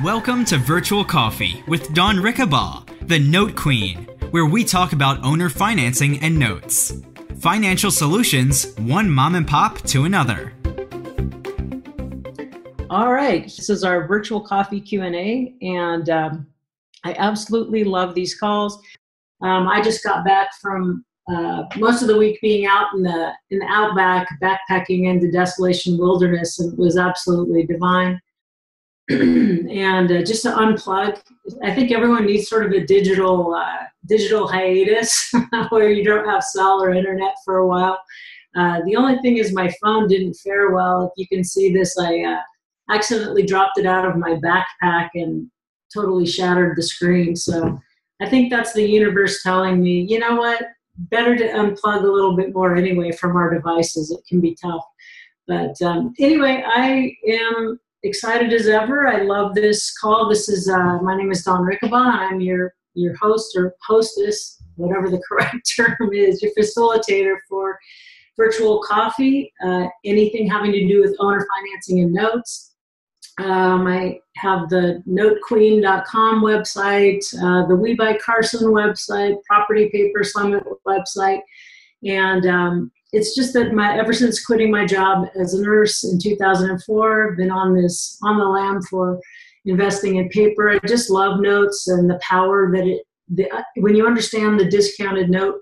Welcome to Virtual Coffee with Dawn Rickabaugh, the Note Queen, where we talk about owner financing and notes. Financial solutions, one mom and pop to another. All right, this is our virtual coffee Q&A, and I absolutely love these calls. I just got back from most of the week being out in the outback, backpacking in the desolation wilderness, and it was absolutely divine. And just to unplug, I think everyone needs sort of a digital hiatus where you don't have cell or internet for a while. The only thing is my phone didn't fare well. If you can see this, I accidentally dropped it out of my backpack and totally shattered the screen. So I think that's the universe telling me, you know what, better to unplug a little bit more anyway from our devices. It can be tough. But anyway, I am excited as ever. I love this call. This is my name is Dawn Rickabaugh, and I'm your host or hostess, whatever the correct term is, your facilitator for virtual coffee, anything having to do with owner financing and notes. I have the notequeen.com website, the We by Carson website, Property Paper Summit website, and it's just that ever since quitting my job as a nurse in 2004, I've been on the lam for investing in paper. I just love notes and the power that when you understand the discounted note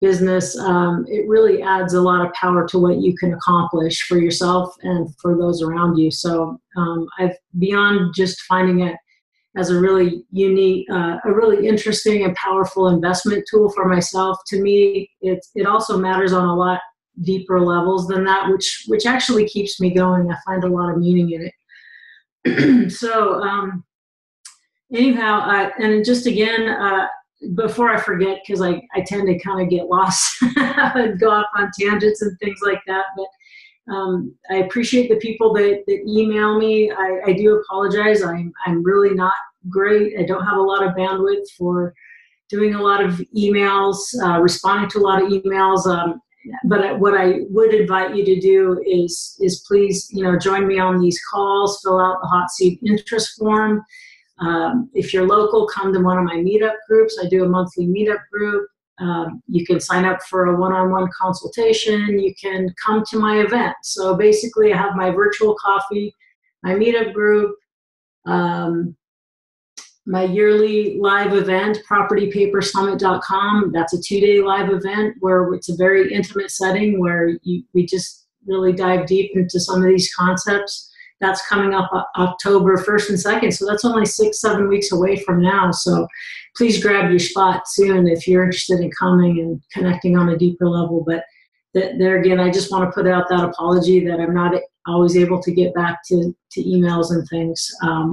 business, it really adds a lot of power to what you can accomplish for yourself and for those around you. So I've beyond just finding it as a really unique, a really interesting and powerful investment tool for myself. To me, it also matters on a lot deeper levels than that, which actually keeps me going. I find a lot of meaning in it. So anyhow, and just again, before I forget, because I tend to kind of get lost and go off on tangents and things like that, but I appreciate the people that email me. I do apologize. I'm really not great. I don't have a lot of bandwidth for doing a lot of emails, responding to a lot of emails. But what I would invite you to do is please, join me on these calls, fill out the hot seat interest form. If you're local, come to one of my meetup groups. I do a monthly meetup group. You can sign up for a one-on-one consultation. You can come to my event. So basically, I have my virtual coffee, my meetup group, my yearly live event, propertypapersummit.com. That's a 2-day live event where it's a very intimate setting where we just really dive deep into some of these concepts. That's coming up October 1st and 2nd. So that's only 6-7 weeks away from now. So please grab your spot soon if you're interested in coming and connecting on a deeper level. But there again, I just want to put out that apology that I'm not always able to get back to emails and things.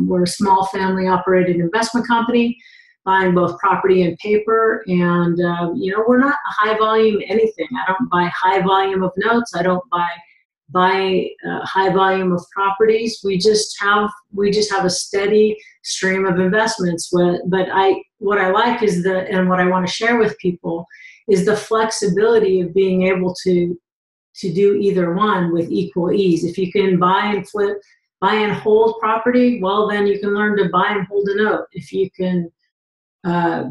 We're a small family operated investment company buying both property and paper. And, we're not a high volume anything. I don't buy high volume of notes. I don't buy high volume of properties. We just have a steady stream of investments. But what I like is and what I want to share with people is the flexibility of being able to do either one with equal ease. If you can buy and hold property, well, then you can learn to buy and hold a note. If you can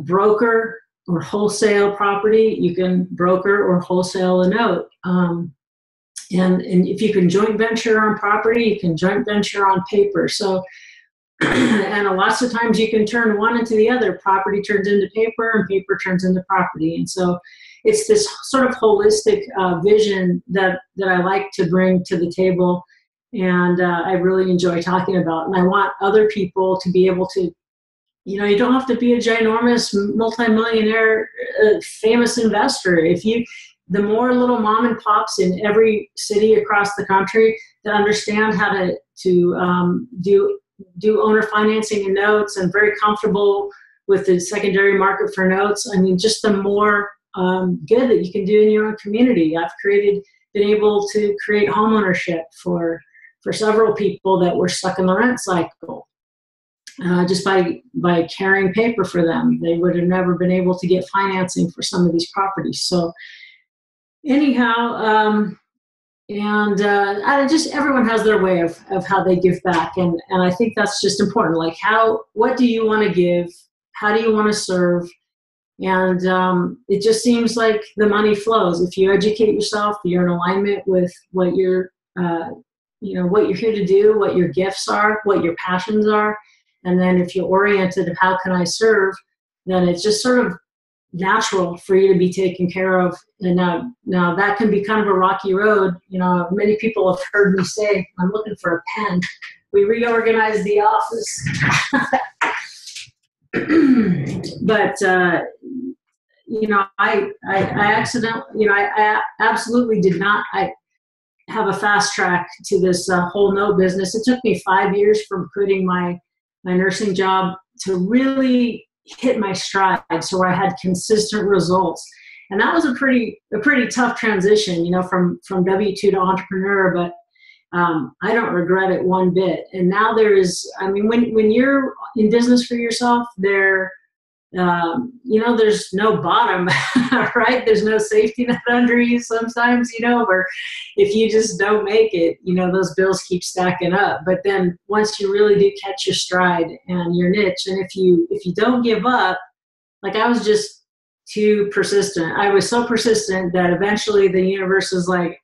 broker or wholesale property, you can broker or wholesale a note. And if you can joint venture on property, you can joint venture on paper. So, and lots of times you can turn one into the other. Property turns into paper and paper turns into property. And so it's this sort of holistic vision that I like to bring to the table. And I really enjoy talking about. And I want other people to be able to, you don't have to be a ginormous multimillionaire famous investor. The more little mom and pops in every city across the country that understand how to do owner financing and notes and very comfortable with the secondary market for notes, I mean, just the more good that you can do in your own community. I've been able to create homeownership for several people that were stuck in the rent cycle. Just by carrying paper for them, they would have never been able to get financing for some of these properties. So anyhow, and I just everyone has their way of how they give back, and I think that's just important. Like what do you want to give? How do you want to serve? And it just seems like the money flows if you educate yourself. You're in alignment with what you're what you're here to do, what your gifts are, what your passions are, and then if you're oriented of how can I serve, then it's just sort of natural for you to be taken care of. And now that can be kind of a rocky road. Many people have heard me say, I'm looking for a pen. We reorganized the office. But I absolutely did not. I have a fast track to this whole no business. It took me 5 years from quitting my nursing job to really hit my stride, so I had consistent results. And that was a pretty tough transition, from W-2 to entrepreneur, but I don't regret it one bit. And now when you're in business for yourself, there's no bottom, right? There's no safety net under you sometimes, or if you just don't make it, those bills keep stacking up. But then once you really do catch your stride and your niche, and if you don't give up, like I was just too persistent. I was so persistent that eventually the universe is like,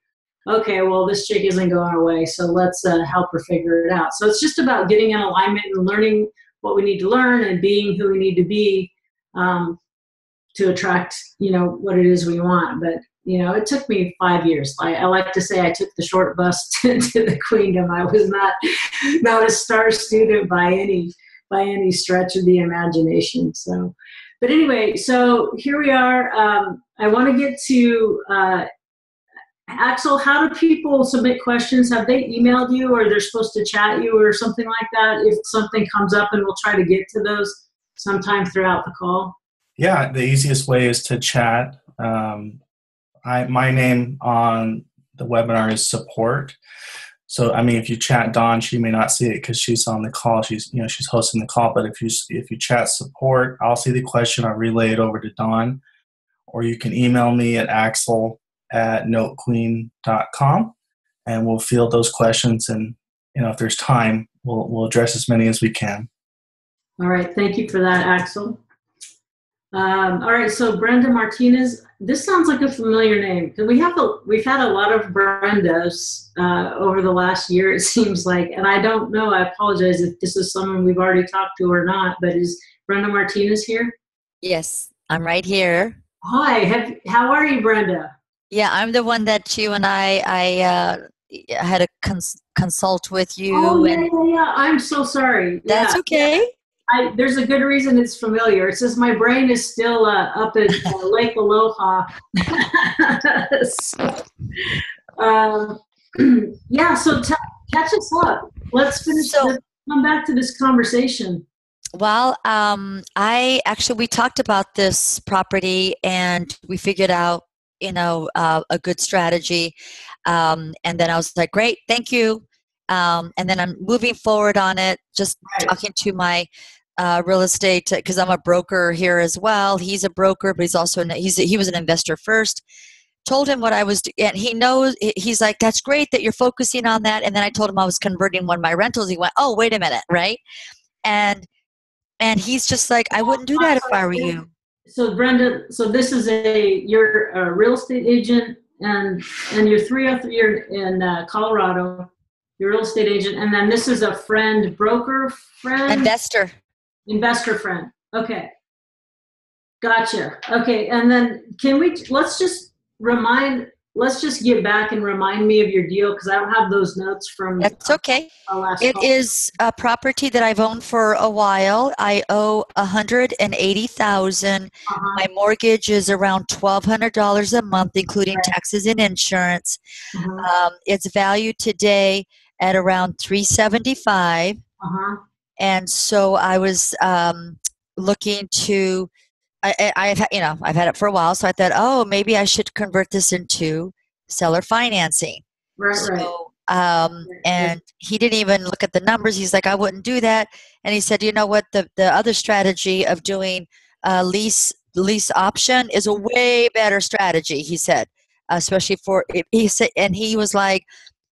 okay, well, this chick isn't going away, so let's help her figure it out. So it's just about getting in alignment and learning what we need to learn and being who we need to be to attract, what it is we want. But, it took me 5 years. I like to say I took the short bus to the queendom. I was not a star student by any stretch of the imagination. So, but anyway, so here we are. I want to get to Axel. How do people submit questions? Have they emailed you, or they're supposed to chat you or something like that? If something comes up, and we'll try to get to those sometime throughout the call. Yeah, the easiest way is to chat. My name on the webinar is support. So, if you chat Dawn, she may not see it because she's on the call. She's hosting the call. But if you chat support, I'll see the question. I'll relay it over to Dawn, or you can email me at axel@notequeen.com, and we'll field those questions. And if there's time, we'll address as many as we can. All right, thank you for that, Axel. All right, so Brenda Martinez. This sounds like a familiar name because we've had a lot of Brendas over the last year, it seems like, and I don't know. I apologize if this is someone we've already talked to or not. But is Brenda Martinez here? Yes, I'm right here. Hi, how are you, Brenda? Yeah, I'm the one that you and I had a consult with you. Oh, yeah. I'm so sorry. That's okay. There's a good reason it's familiar. It's just my brain is still up at Lake Aloha. So catch us up. Let's finish. Come back to this conversation. Well, we talked about this property and we figured out, a good strategy. And then I was like, great, thank you. And then I'm moving forward on it, just talking to my real estate, because I'm a broker here as well. He's a broker, but he's also he was an investor first. Told him what I was and he knows. He's like, that's great that you're focusing on that. And then I told him I was converting one of my rentals. He went, oh, wait a minute, right? And he's just like, I wouldn't do that if I were you. So Brenda, you're a real estate agent, and you're in Colorado. You're a real estate agent, and then this is a broker friend? Investor friend. Okay. Gotcha. Okay. And then let's just get back and remind me of your deal, because I don't have those notes from. That's okay. It is a property that I've owned for a while. I owe $180,000. My mortgage is around $1,200 a month, including taxes and insurance. It's valued today at around $375,000. And so I was looking to. I've had it for a while, so I thought, oh, maybe I should convert this into seller financing. And he didn't even look at the numbers. He's like, I wouldn't do that. And he said, you know what, the other strategy of doing lease option is a way better strategy, he said. especially for, he said, and he was like,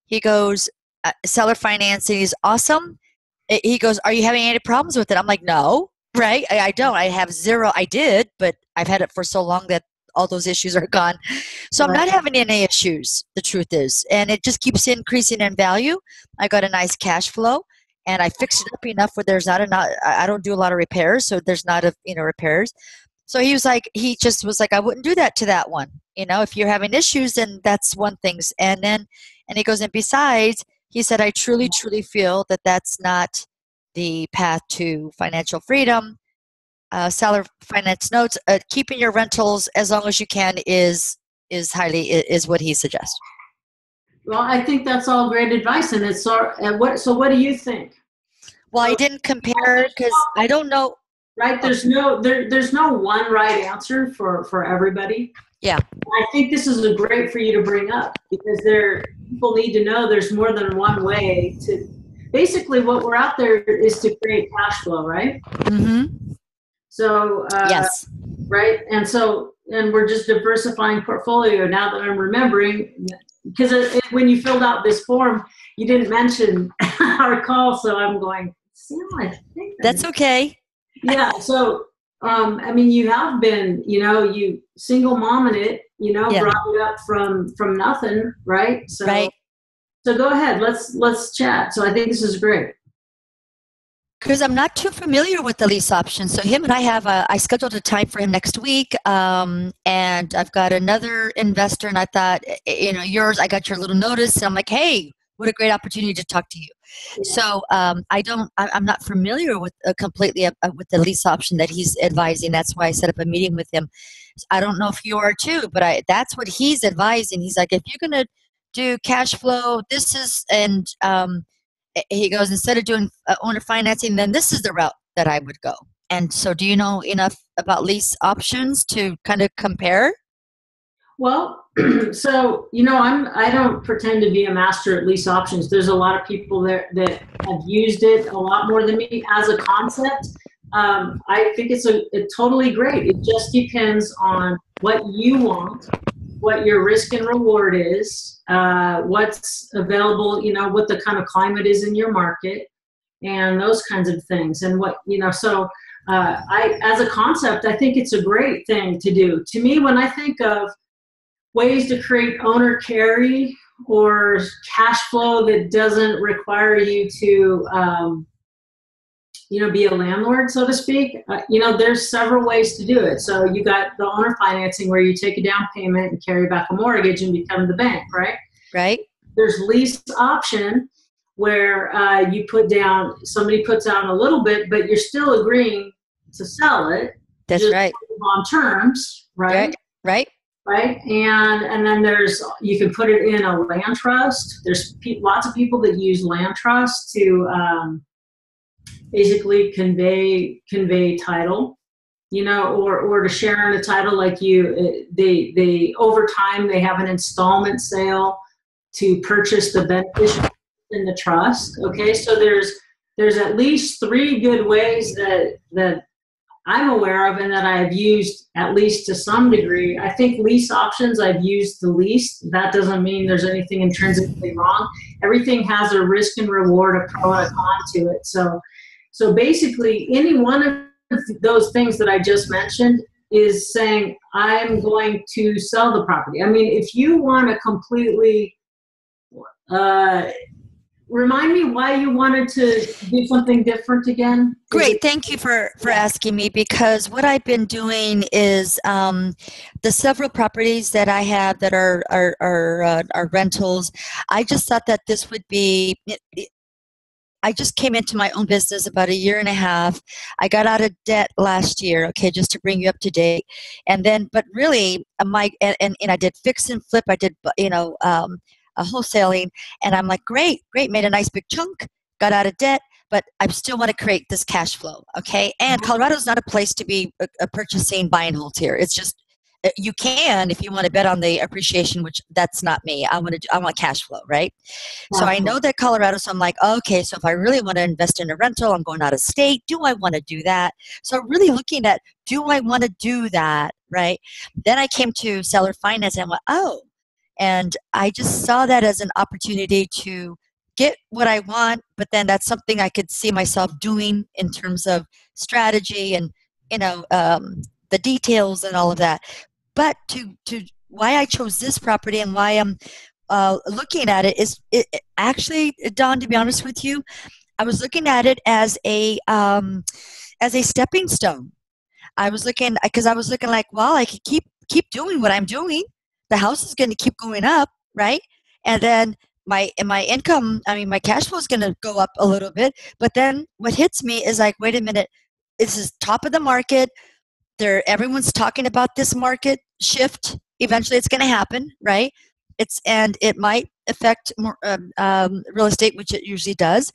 he goes, seller financing is awesome. He goes, are you having any problems with it? I'm like, no, right? I don't. I have zero. I did, but I've had it for so long that all those issues are gone. So I'm not having any issues, the truth is. And it just keeps increasing in value. I got a nice cash flow, and I fixed it up enough where there's not enough. I don't do a lot of repairs, so there's not a, repairs. So he just was like, I wouldn't do that to that one. If you're having issues, then that's one thing. And he goes, and besides, he said, I truly, truly feel that that's not the path to financial freedom. Seller finance notes, keeping your rentals as long as you can is what he suggests. Well, I think that's all great advice, and it's so what do you think? Well, I didn't compare because I don't know. Right? There's no one right answer for everybody. Yeah. I think this is great for you to bring up because people need to know there's more than one way to. Basically, what we're out there is to create cash flow, right? Mm-hmm. So yes. Right, and we're just diversifying portfolio. Now that I'm remembering, because when you filled out this form, you didn't mention our call, so I'm going. I think that's okay. Yeah. So, you have been, you single momming it, brought it up from nothing, right? So, right. So go ahead. Let's chat. So I think this is great. Because I'm not too familiar with the lease option. So him and I scheduled a time for him next week. And I've got another investor, and I thought, yours, I got your little notice. And I'm like, hey, what a great opportunity to talk to you. Yeah. So I'm not familiar with completely with the lease option that he's advising. That's why I set up a meeting with him. I don't know if you are too, but that's what he's advising. He's like, if you're going to do cash flow, this is, and he goes, instead of doing owner financing, then this is the route that I would go. And so do you know enough about lease options to kind of compare? Well, so, I don't pretend to be a master at lease options. There's a lot of people that have used it a lot more than me as a concept. I think it's totally great. It just depends on what you want, what your risk and reward is, what's available, what the kind of climate is in your market, and those kinds of things. And as a concept, I think it's a great thing to do. To me, when I think of ways to create owner carry or cash flow that doesn't require you to, be a landlord, so to speak, there's several ways to do it. So you got the owner financing where you take a down payment and carry back a mortgage and become the bank, right? Right. There's lease option where somebody puts down a little bit, but you're still agreeing to sell it. That's right. On terms, right? Right. Right. And then you can put it in a land trust. There's lots of people that use land trusts to basically convey title, or to share in the title, like they over time, they have an installment sale to purchase the beneficial in the trust. Okay. So there's at least 3 good ways that I'm aware of and that I've used at least to some degree. I think lease options I've used the least. That doesn't mean there's anything intrinsically wrong. Everything has a risk and reward, a pro and a con to it. So basically, any one of those things that I just mentioned is saying, I'm going to sell the property. I mean, if you want to completely remind me why you wanted to do something different again. Great. Thank you for asking me, because what I've been doing is the several properties that I have that are rentals. I just thought that this would be I just came into my own business about 1.5 years. I got out of debt last year, okay, just to bring you up to date. And then, but really, and I did fix and flip. I did, wholesaling, and I'm like, great, made a nice big chunk, got out of debt, but I still want to create this cash flow, okay? And Colorado's not a place to be purchasing buy and holds here. It's just, you can if you want to bet on the appreciation, which that's not me. I want cash flow, right? So I know that Colorado, so I'm like, okay, so if I really want to invest in a rental, I'm going out of state. Do I want to do that? So really looking at, do I want to do that, right? Then I came to seller finance and I went, oh, And I just saw that as an opportunity to get what I want, but then that's something I could see myself doing in terms of strategy and, the details and all of that. But to why I chose this property and why I'm looking at it is actually, Don, to be honest with you, I was looking at it as a stepping stone. I was looking like, well, I could keep doing what I'm doing. The house is going to keep going up, right? And then my income, my cash flow is going to go up a little bit. But then what hits me is like, wait a minute, this is top of the market. Everyone's talking about this market shift. Eventually, it's going to happen, right? And it might affect more real estate, which it usually does.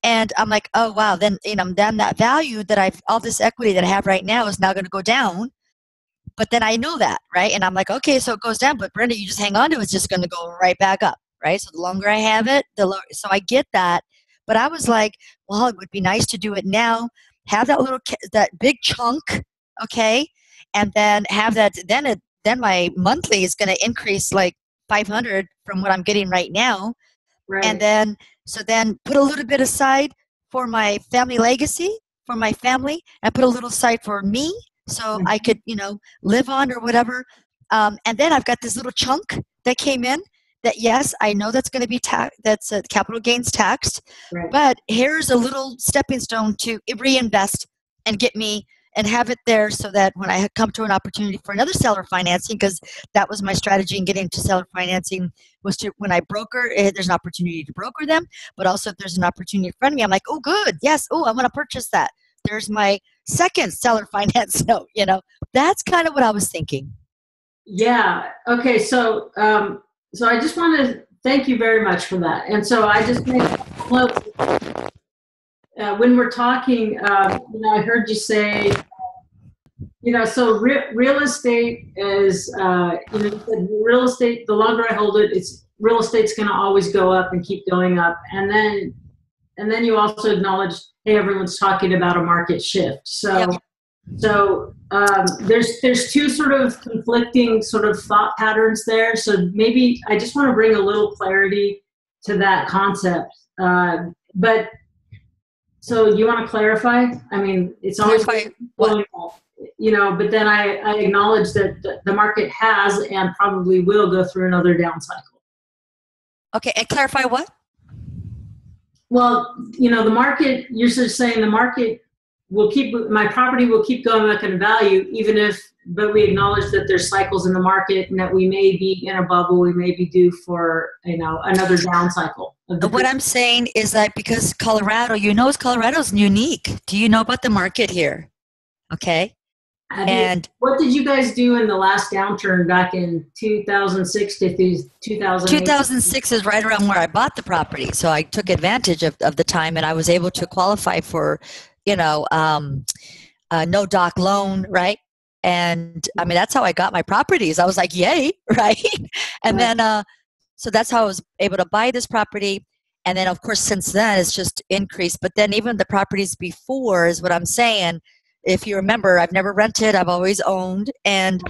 And I'm like, oh wow, then then that value that all this equity that I have right now is now going to go down. But then I know that, right? And I'm like, okay, so it goes down, but Brenda, you just hang on to it. It's just going to go right back up, right? So the longer I have it, the lower. So I get that. But I was like, well, it would be nice to do it now. Have that big chunk, okay, and then have that. Then my monthly is going to increase like $500 from what I'm getting right now, Right. and then put a little bit aside for my family legacy, for my family, and put a little aside for me, so I could live on or whatever. And then I've got this little chunk that came in. That yes, I know that's going to be that's capital gains taxed, Right. but here's a little stepping stone to reinvest and get me and have it there so that when I come to an opportunity for another seller financing, because that was my strategy in getting to seller financing, was to, when I broker, there's an opportunity to broker them, but also if there's an opportunity in front of me, I'm like, oh, good, yes, oh, I want to purchase that. There's my second seller finance note, That's kind of what I was thinking. Yeah. Okay. So, so I just want to thank you very much for that. And so I just made notes. When we're talking, I heard you say, so real estate is, you said real estate, the longer I hold it, real estate's going to always go up and keep going up. And then you also acknowledged, hey, everyone's talking about a market shift. So, yep. So there's two sort of conflicting sort of thought patterns there. So maybe I just want to bring a little clarity to that concept. But so you want to clarify? I mean, it's always going up, but then I acknowledge that the market has and probably will go through another down cycle. Okay, and clarify what? Well, the market, you're just saying the market my property will keep going up in value, but we acknowledge that there's cycles in the market and that we may be in a bubble, we may be due for, another down cycle. What I'm saying is that because Colorado's unique. Do you know about the market here? Okay. What did you guys do in the last downturn back in 2006 to 2008? 2006 is right around where I bought the property. So I took advantage of the time and I was able to qualify for no doc loan, right? And that's how I got my properties. I was like, yay, right? And then, so that's how I was able to buy this property. And then, of course, since then, it's just increased. But then even the properties before is what I'm saying. If you remember, I've never rented. I've always owned. And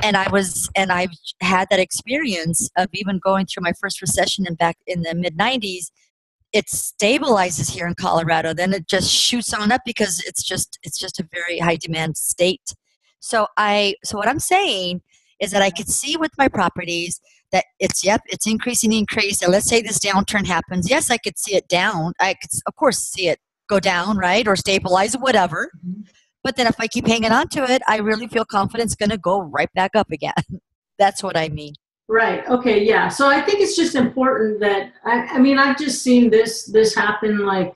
I've had that experience of even going through my first recession back in the mid-90s. It stabilizes here in Colorado, then it just shoots on up because it's just a very high demand state. So what I'm saying is that I could see with my properties that it's increasing, and let's say this downturn happens. Yes, I could see it down. I could, of course, see it go down, right, or stabilize, whatever. Mm-hmm. But then if I keep hanging on to it, I really feel confident it's going to go right back up again. That's what I mean. Right. Okay. Yeah. So I think it's just important that I've just seen this happen. Like,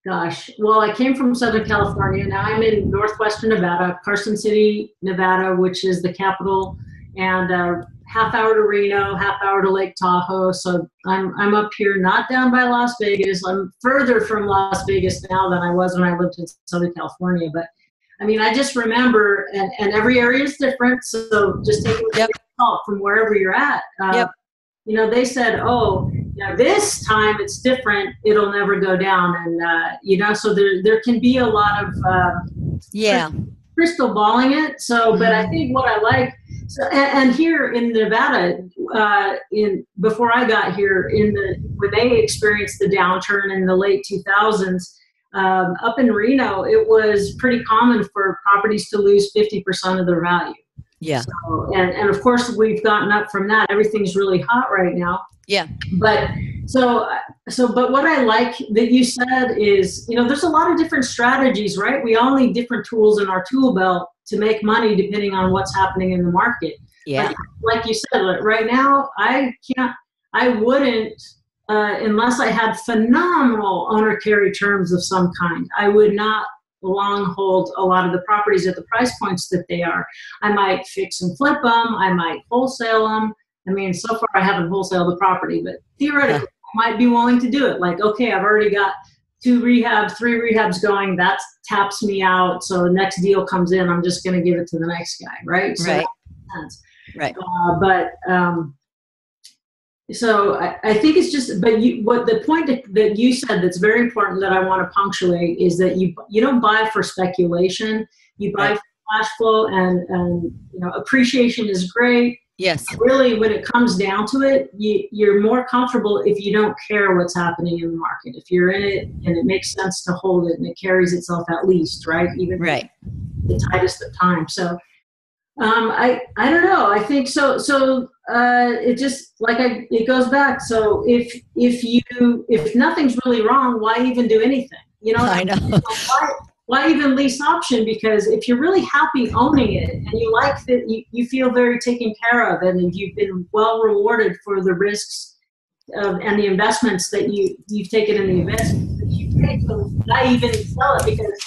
gosh. Well, I came from Southern California. Now I'm in northwestern Nevada, Carson City, Nevada, which is the capital, and half hour to Reno, half hour to Lake Tahoe. So I'm up here, not down by Las Vegas. I'm further from Las Vegas now than I was when I lived in Southern California. But I just remember, and every area is different. So just take it from wherever you're at. They said, this time it's different. It'll never go down. And, so there can be a lot of crystal balling it. So, but I think what I like So, and here in Nevada, before I got here, when they experienced the downturn in the late 2000s, up in Reno, it was pretty common for properties to lose 50% of their value. Yeah. So, and of course, we've gotten up from that. Everything's really hot right now. Yeah. But but what I like that you said is, there's a lot of different strategies, right? We all need different tools in our tool belt to make money depending on what's happening in the market. Yeah. Like you said, right now, I wouldn't, unless I had phenomenal owner carry terms of some kind, I would not long hold a lot of the properties at the price points that they are. I might fix and flip them. I might wholesale them. I mean, so far I haven't wholesaled the property, but theoretically I might be willing to do it. Like, okay, I've already got 3 rehabs going. That taps me out. So the next deal comes in, I'm just going to give it to the next guy, right? So right. that makes sense. Right. So I think it's just, but what the point that you said that's very important that I want to punctuate is that you don't buy for speculation. You buy for cash flow, and appreciation is great. Yes. Really, when it comes down to it, you're more comfortable if you don't care what's happening in the market. If you're in it and it makes sense to hold it and it carries itself at least, right? Even the tightest of time. So I don't know. I think so. It just it goes back. So if nothing's really wrong, why even do anything? I know. Why even lease option? Because if you're really happy owning it and you like that, you feel very taken care of, and you've been well rewarded for the risks and the investments that you've taken in the investments that you've made. So why even sell it? Because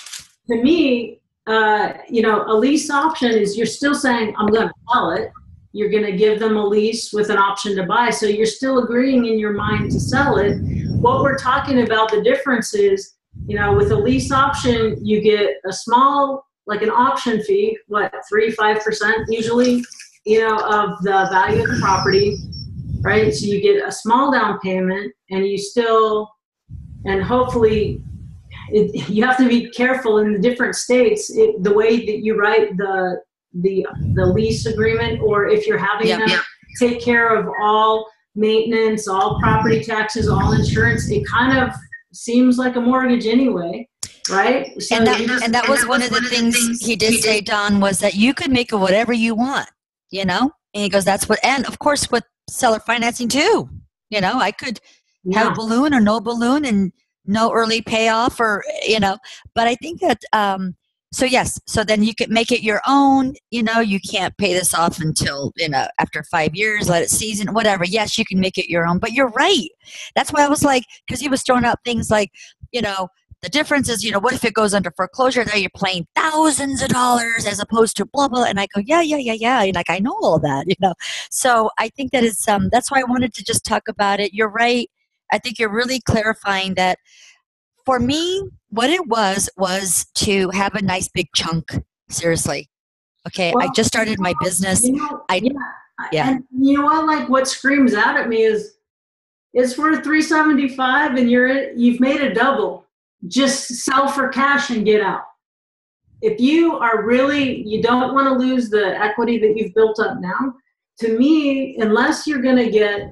to me, a lease option is you're still saying, I'm going to sell it. You're going to give them a lease with an option to buy. So you're still agreeing in your mind to sell it. What we're talking about, the difference is, with a lease option, you get a small, like an option fee, 3-5% usually, of the value of the property, right? So you get a small down payment, and hopefully, you have to be careful in the different states, the way that you write the lease agreement, or if you're having them take care of all maintenance, all property taxes, all insurance, it kind of seems like a mortgage anyway, right? So and that was one of the things he did say, Don, was that you could make it whatever you want, And he goes, and of course with seller financing too, I could have a balloon or no balloon and no early payoff, or but I think that so yes, so then you can make it your own. You can't pay this off until after 5 years, let it season, whatever. Yes, you can make it your own, but you're right. That's why I was like, because he was throwing out things like the difference is what if it goes under foreclosure? Now you're paying thousands of dollars as opposed to blah blah. And I go, yeah. Like, I know all that, So I think that it's that's why I wanted to just talk about it. You're right. I think you're really clarifying that. For me, what it was to have a nice big chunk. Seriously. Okay. I just started my business. And what screams out at me is it's worth $375 and you've made a double. Just sell for cash and get out. If you don't want to lose the equity that you've built up now, to me, unless you're going to get,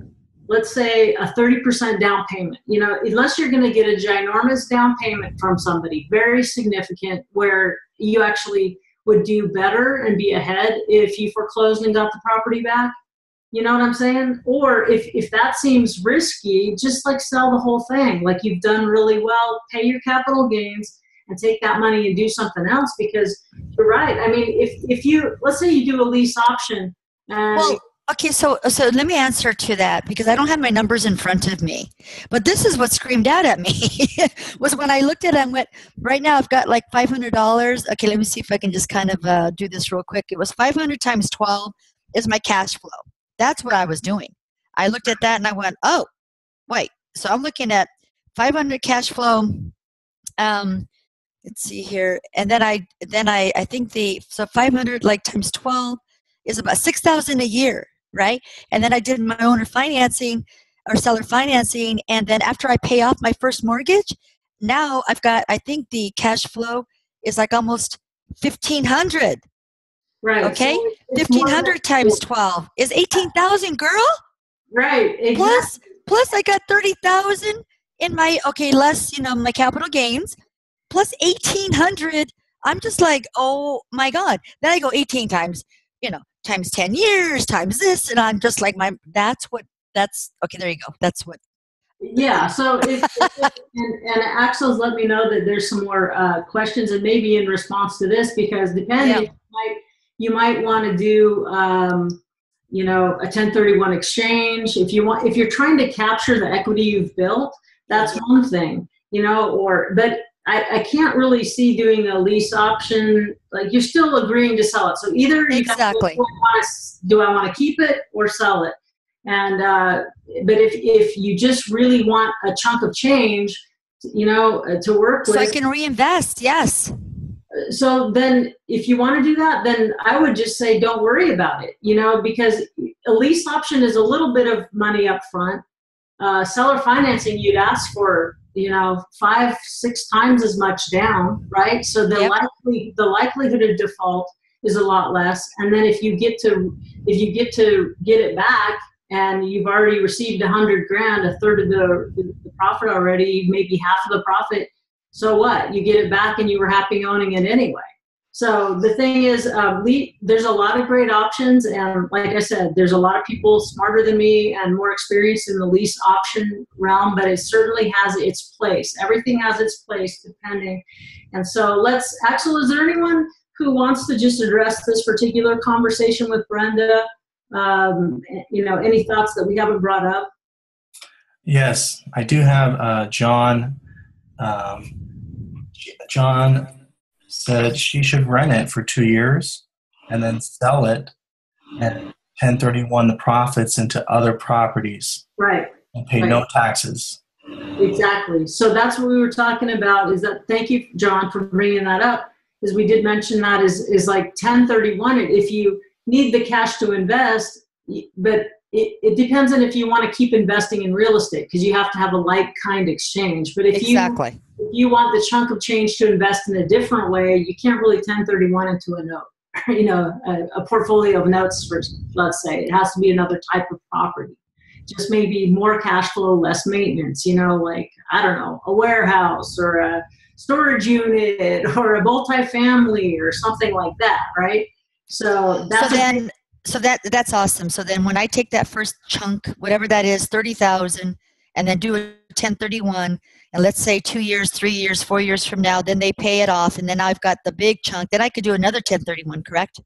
let's say, a 30% down payment, unless you're going to get a ginormous down payment from somebody, very significant, where you actually would do better and be ahead if you foreclosed and got the property back. You know what I'm saying? Or if that seems risky, just sell the whole thing. Like, you've done really well, pay your capital gains and take that money and do something else, because you're right. I mean, if let's say you do a lease option. Okay, so let me answer to that, because I don't have my numbers in front of me. But this is what screamed out at me was when I looked at it and went, right now I've got like $500. Okay, let me see if I can just kind of do this real quick. It was 500 times 12 is my cash flow. That's what I was doing. I looked at that and I went, oh, wait. So I'm looking at 500 cash flow. Let's see here. And then I think so 500 times 12 is about $6,000 a year. Right. And then I did my owner financing or seller financing. And then after I pay off my first mortgage, now I've got, I think the cash flow is like almost $1,500. Right. Okay, So it's more 1,500 times 12 is 18,000, girl. right. Exactly. Plus I got 30,000 in my less my capital gains plus 1,800. I'm just like, oh my god. Then I go 18 times times 10 years times this, and I'm just like that's okay. There you go. That's what. Yeah. So and Axel's let me know that there's some more questions, and maybe in response to this, because depending, you might want to do a 1031 exchange if you're trying to capture the equity you've built. That's one thing, but I can't really see doing a lease option. Like, you're still agreeing to sell it. So either Exactly. do I want to keep it or sell it? And but if you just really want a chunk of change, to work with, so I can reinvest. Yes. So then if you want to do that, then I would just say don't worry about it, because a lease option is a little bit of money up front. Seller financing, you'd ask for 5-6 times as much down, right? So the likelihood of default is a lot less. And then if you get to get it back, and you've already received $100,000, a third of the profit already, maybe half of the profit, so what? You get it back and you were happy owning it anyway. So the thing is, there's a lot of great options, and like I said, there's a lot of people smarter than me and more experienced in the lease option realm, but it certainly has its place. Everything has its place depending. And so Axel, is there anyone who wants to just address this particular conversation with Brenda? Any thoughts that we haven't brought up? Yes, I do have John. John said she should rent it for 2 years and then sell it and 1031 the profits into other properties. Right. And pay no taxes. Exactly. So that's what we were talking about. Thank you, John, for bringing that up. Because we did mention that is like 1031. If you need the cash to invest, but it depends on if you want to keep investing in real estate, because you have to have a like kind exchange. But if you want the chunk of change to invest in a different way, you can't really 1031 into a note, a portfolio of notes, let's say. It has to be another type of property. Just maybe more cash flow, less maintenance, like, I don't know, a warehouse or a storage unit or a multifamily or something like that, right? So that's awesome. So then when I take that first chunk, whatever that is, 30,000, and then do a 1031, and let's say 2 years, 3 years, 4 years from now, then they pay it off, and then I've got the big chunk, then I could do another 1031, correct?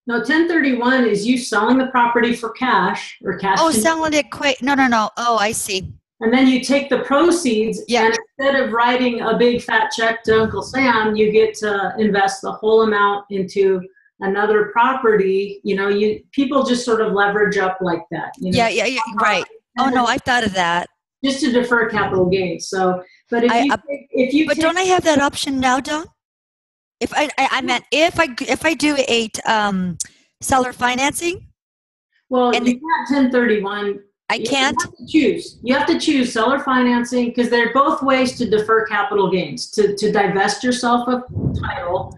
No, 1031 is you selling the property for cash or cash. Oh, selling it quick. No. Oh, I see. And then you take the proceeds, and instead of writing a big fat check to Uncle Sam, you get to invest the whole amount into another property. People just sort of leverage up like that. Yeah, right. Oh no, I thought of that. Just to defer capital gains. So, but don't I have that option now, Dawn? If I do a seller financing. Well, you can't 1031. I can't. You have to choose seller financing, because they're both ways to defer capital gains, to divest yourself of title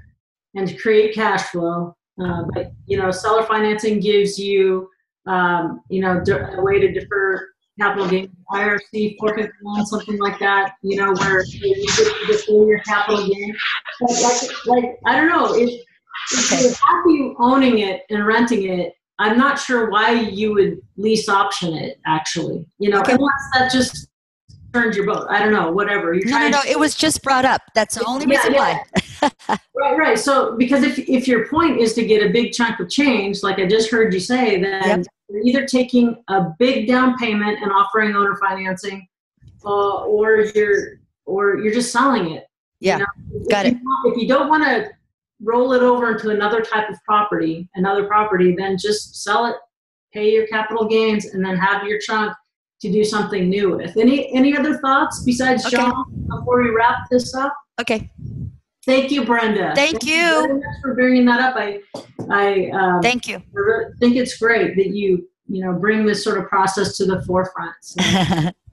and to create cash flow. But seller financing gives you a way to defer capital gains, IRC 451, something like that. Where you get to defer your capital gain. Like I don't know, if you're happy owning it and renting it, I'm not sure why you would lease option it, actually. Unless that just turns your boat. I don't know, whatever. No, it was just brought up. That's the only reason why. Right. So, because if your point is to get a big chunk of change, like I just heard you say, then you're either taking a big down payment and offering owner financing, or you're just selling it. Yeah, got it. If you don't want to roll it over into another type of property, then just sell it, pay your capital gains, and then have your chunk to do something new with. Any other thoughts besides John before we wrap this up? Okay. Thank you, Brenda. Thank you very much for bringing that up. I thank you. think it's great that you bring this sort of process to the forefront. So,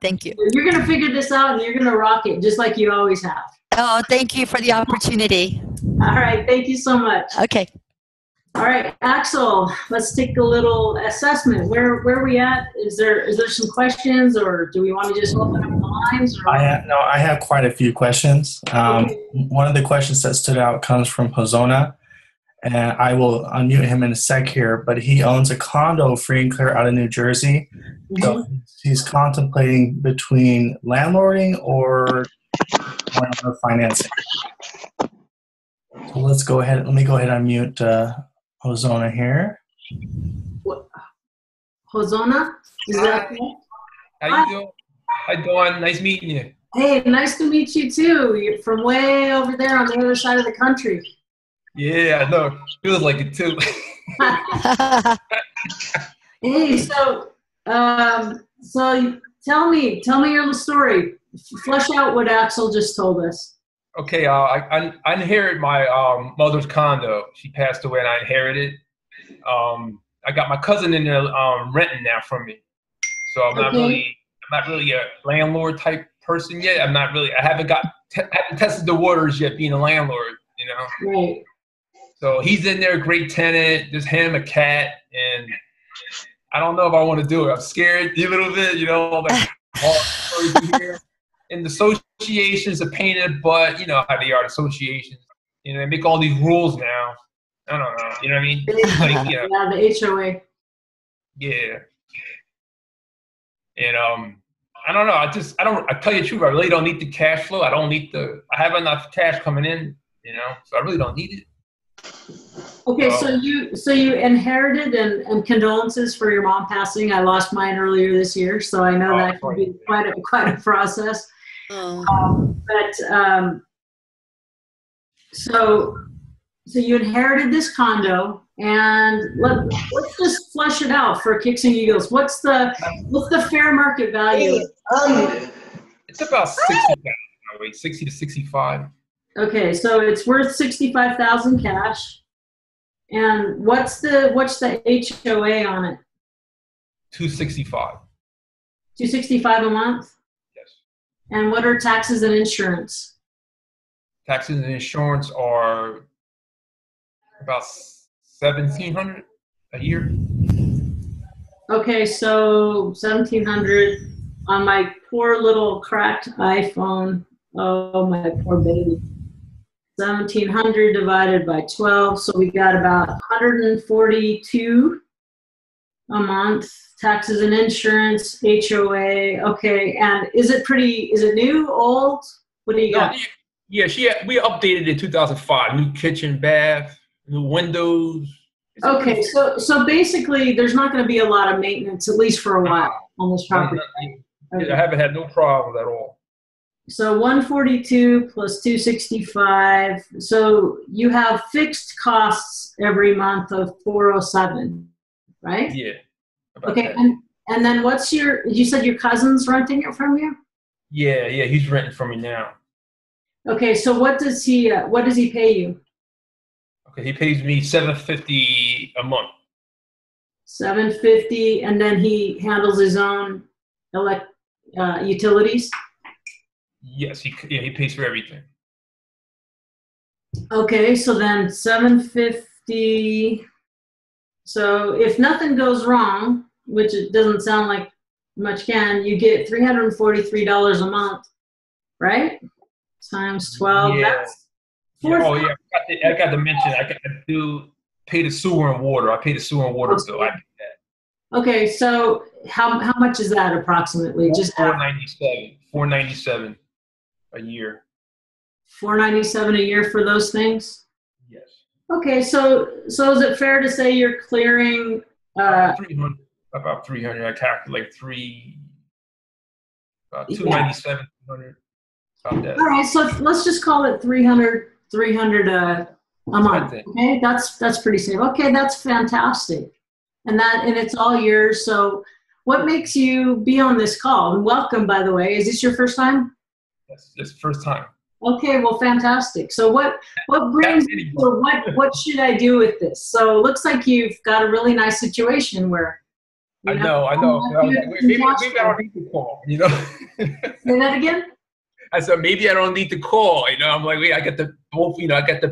thank you. You're going to figure this out, and you're going to rock it just like you always have. Oh, thank you for the opportunity. All right. Thank you so much. Okay. All right, Axel, let's take a little assessment. Where are we at? Is there some questions, or do we want to just open up the lines? Or? I have quite a few questions. Okay. One of the questions that stood out comes from Hozona, and I will unmute him in a sec here, but he owns a condo free and clear out of New Jersey. So he's contemplating between landlording or landlord financing. So let me go ahead and mute Hozona here. What? Hozona? Is that okay? How you doing? Hi, Dawn. Nice meeting you. Hey, nice to meet you too. You're from way over there on the other side of the country. Yeah, I know. Feels like it too. Hey, so tell me your story. Flesh out what Axel just told us. Okay, I inherited my mother's condo. She passed away, and I inherited. I got my cousin in there renting now from me. So I'm not really a landlord type person yet. I haven't tested the waters yet being a landlord, you know. Right. So he's in there, great tenant, just him, a cat, and I don't know if I want to do it. I'm scared a little bit, you know, like all stories here. And the associations are pain in the butt, you know how they are, associations. You know, they make all these rules now. I don't know, you know what I mean? Like, you know, yeah, the HOA. Yeah. And I don't know. I tell you the truth, I really don't need the cash flow. I have enough cash coming in, you know, so I really don't need it. Okay, so you inherited, and condolences for your mom passing. I lost mine earlier this year, so I know that can be quite a process. So you inherited this condo, and let's just flesh it out for kicks and giggles. What's the fair market value? It's about 60 to 65. Okay, so it's worth 65,000 cash. And what's the HOA on it? 265. 265 a month? Yes. And what are taxes and insurance? Taxes and insurance are about $1,700 a year. Okay, so $1,700 on my poor little cracked iPhone. Oh, my poor baby. 1,700 divided by 12, so we got about 142 a month. Taxes and insurance, HOA. Okay, and is it new, old? What do you got? Yeah, we updated it in 2005. New kitchen, bath, new windows. Okay, so basically, there's not going to be a lot of maintenance, at least for a while, on this property. Okay. I haven't had no problems at all. So 142 plus 265. So you have fixed costs every month of 407, right? Yeah. Okay, and then you said your cousin's renting it from you? Yeah, he's renting from me now. Okay, so what does he pay you? Okay, he pays me $750 a month. $750, and then he handles his own utilities? Yes, he pays for everything. Okay, so then $750. So if nothing goes wrong, which it doesn't sound like much can, you get $343 a month, right? Times 12. Yeah. That's I got to mention, I do pay the sewer and water. I pay the sewer and water bill. I do that. Okay, so how much is that approximately? Just $497 a year. $497 a year for those things? Yes. Okay, so is it fair to say you're clearing 300, about 300? I calculate about 297, 300. About that. All right, so let's just call it 300 a month. Okay, that's pretty safe. Okay, that's fantastic, and it's all yours. So, what makes you be on this call? And welcome, by the way. Is this your first time? Yes, it's the first time. Okay, well, fantastic. So, what brings you? What should I do with this? So, it looks like you've got a really nice situation where. I know. Maybe I don't need to call. You know. Say that again. I said, maybe I don't need to call. You know, I'm like, wait, I get the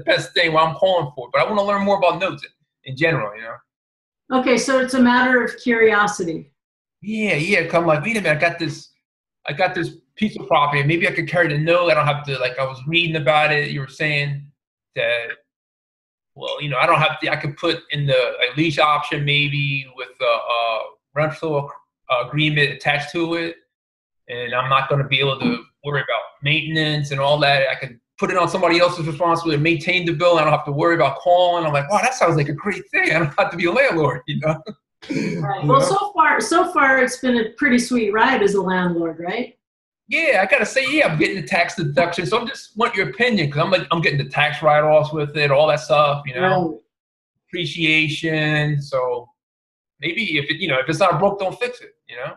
best thing what I'm calling for. But I want to learn more about notes. in general, you know. Okay, so it's a matter of curiosity. Yeah. Cause I'm like, wait a minute, I got this piece of property. Maybe I could carry the note. I don't have to, like, I was reading about it. You were saying that, well, you know, I don't have to, I could put in the lease option maybe with a rental agreement attached to it. And I'm not going to be able to worry about maintenance and all that. I can put it on somebody else's responsibility to maintain the bill. I don't have to worry about calling. I'm like, wow, that sounds like a great thing. I don't have to be a landlord, you know? Right. Well, so far, it's been a pretty sweet ride as a landlord, right? Yeah, I gotta say, yeah, I'm getting the tax deduction. So I just want your opinion, because I'm getting the tax write-offs with it, all that stuff, you know, Right. Appreciation. So maybe if it's not broke, don't fix it, you know.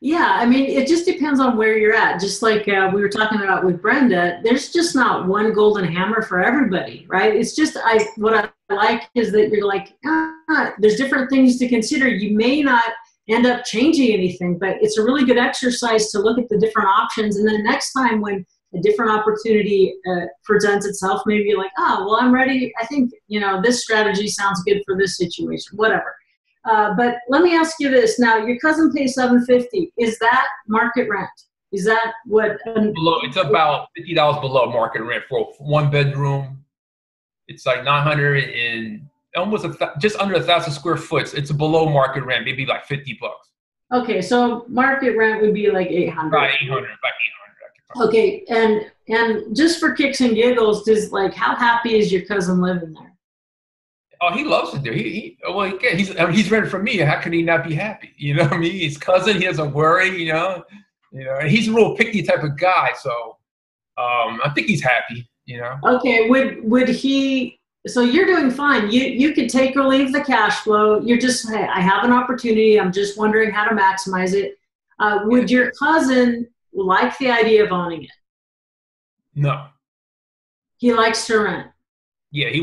Yeah, I mean, it just depends on where you're at. Just like we were talking about with Brenda, there's just not one golden hammer for everybody, right? It's just what I like is that you're like, there's different things to consider. You may not end up changing anything, but it's a really good exercise to look at the different options. And then next time when a different opportunity presents itself, maybe you're like, oh, well, I'm ready. I think, this strategy sounds good for this situation, whatever. But let me ask you this. Now, your cousin pays $750. Is that market rent? Is that what? Below, it's about $50 below market rent for a one bedroom. It's like 900 and almost just under 1,000 square foot. It's a below market rent, maybe like $50. Okay, so market rent would be like 800. About 800. Okay, and just for kicks and giggles, how happy is your cousin living there? Oh, he loves it there. He's rented from me. How can he not be happy? You know what I mean? His cousin, he doesn't worry, and he's a real picky type of guy. So I think he's happy, Okay, would he, so you're doing fine. You could take or leave the cash flow. You're just, hey, I have an opportunity. I'm just wondering how to maximize it. Would your cousin like the idea of owning it? No. He likes to rent. Yeah, he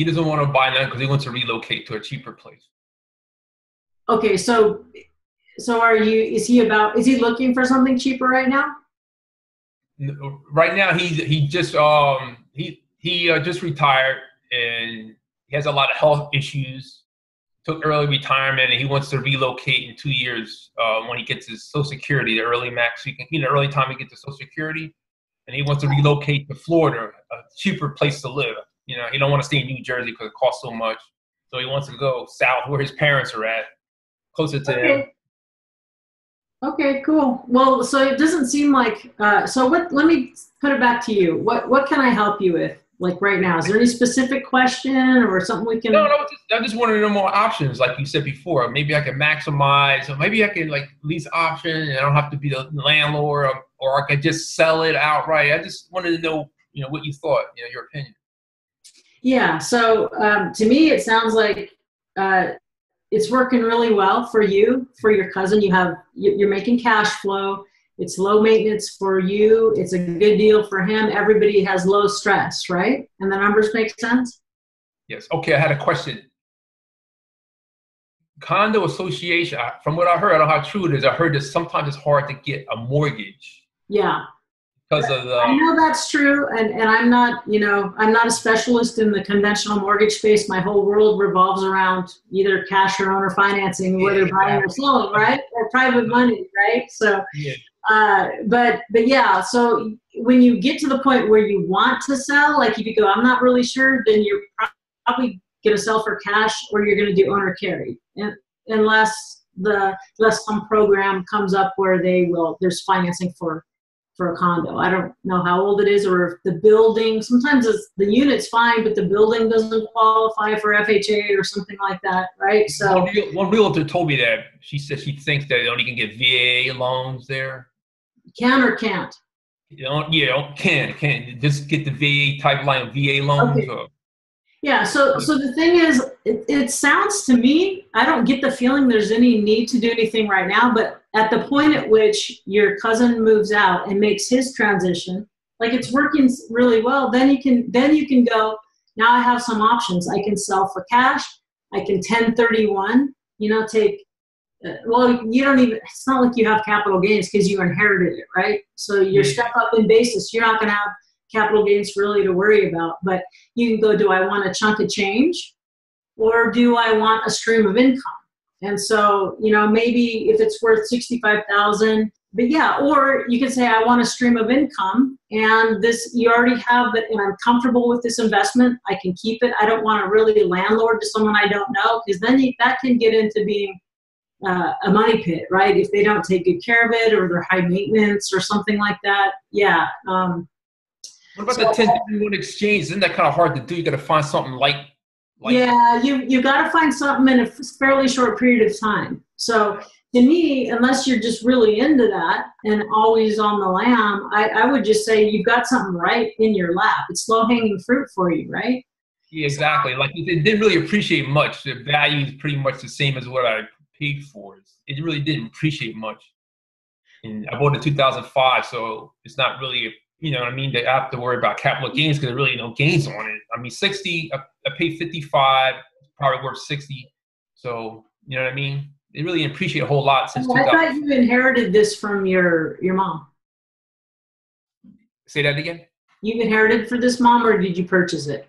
doesn't want to buy none because he wants to relocate to a cheaper place. Okay, so is he looking for something cheaper right now? Right now he just just retired and he has a lot of health issues. Took early retirement and he wants to relocate in 2 years when he gets his Social Security, the early max. So he can, early time he gets the Social Security, and he wants to relocate to Florida, a cheaper place to live. He don't want to stay in New Jersey because it costs so much. So he wants to go south where his parents are at, closer to them. Okay, cool. Well, so it doesn't seem like, let me put it back to you. What can I help you with, like right now? Is there any specific question or something we can? No, I just wanted to know more options, like you said before. Maybe I can maximize, or maybe I can lease option and I don't have to be the landlord, or I could just sell it outright. I just wanted to know, what you thought, your opinion. Yeah, so to me, it sounds like it's working really well for you, for your cousin. You're making cash flow. It's low maintenance for you. It's a good deal for him. Everybody has low stress, right? And the numbers make sense? Yes. Okay, I had a question. Condo association, from what I heard, I don't know how true it is. I heard that sometimes it's hard to get a mortgage. Yeah. Because of I know that's true, and I'm not, I'm not a specialist in the conventional mortgage space. My whole world revolves around either cash or owner financing, whether buying or selling, right? Or private money, right? So, but yeah, so when you get to the point where you want to sell, like if you go, I'm not really sure, then you're probably going to sell for cash or you're going to do owner carry, unless some program comes up where there's financing for a condo. I don't know how old it is, or if the building, sometimes the unit's fine, but the building doesn't qualify for FHA or something like that, right? So one realtor told me that she said she thinks that they only can get VA loans there. Can or can't? Can just get the VA type line VA loans. Okay. Yeah, so the thing is, it sounds to me, I don't get the feeling there's any need to do anything right now, but at the point at which your cousin moves out and makes his transition, like it's working really well, then you can go, now I have some options. I can sell for cash. I can 1031, take, you don't even, it's not like you have capital gains because you inherited it, right? So your step up in basis, you're not going to have capital gains really to worry about, but you can go, do I want a chunk of change? or do I want a stream of income? And so, maybe if it's worth 65,000, but yeah, or you could say I want a stream of income, and this you already have it, and I'm comfortable with this investment. I can keep it. I don't want to really landlord to someone I don't know, because then that can get into being a money pit, right? If they don't take good care of it, or they're high maintenance or something like that. Yeah. What about the 1031 exchange? Isn't that kind of hard to do? You got to find something like yeah, you got to find something in a fairly short period of time. So to me, unless you're just really into that and always on the lam, I would just say you've got something right in your lap. It's low-hanging fruit for you, right? Yeah, exactly. Like, it didn't really appreciate much. The value is pretty much the same as what I paid for. It really didn't appreciate much. And I bought it in 2005, so it's not really, you know what I mean, they have to worry about capital gains because there really no gains on it. I mean, 60, I paid 55, probably worth 60. So, you know what I mean? They really appreciate a whole lot since 2000. I thought you inherited this from your mom. Say that again? You inherited for this, mom, or did you purchase it?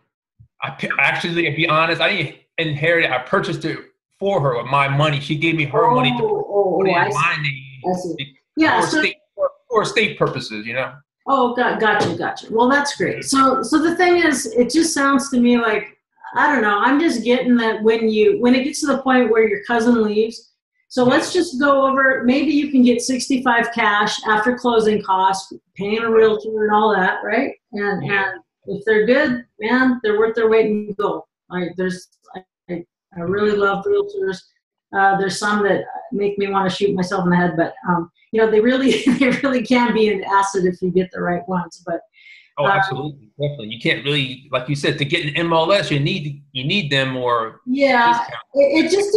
Actually, to be honest, I didn't inherit it. I purchased it for her with my money. She gave me her money to put in my name. I see. Yeah, for estate purposes, you know? Oh, gotcha. Well, that's great. So the thing is, it just sounds to me like, I don't know, I'm just getting that when it gets to the point where your cousin leaves, so let's just go over, maybe you can get 65 cash after closing costs, paying a realtor and all that, right? And if they're good, man, they're worth their weight in gold. I really love realtors. There's some that make me want to shoot myself in the head, but they really can be an asset if you get the right ones. But absolutely, definitely. You can't really, like you said, to get an MLS, you need them, or it just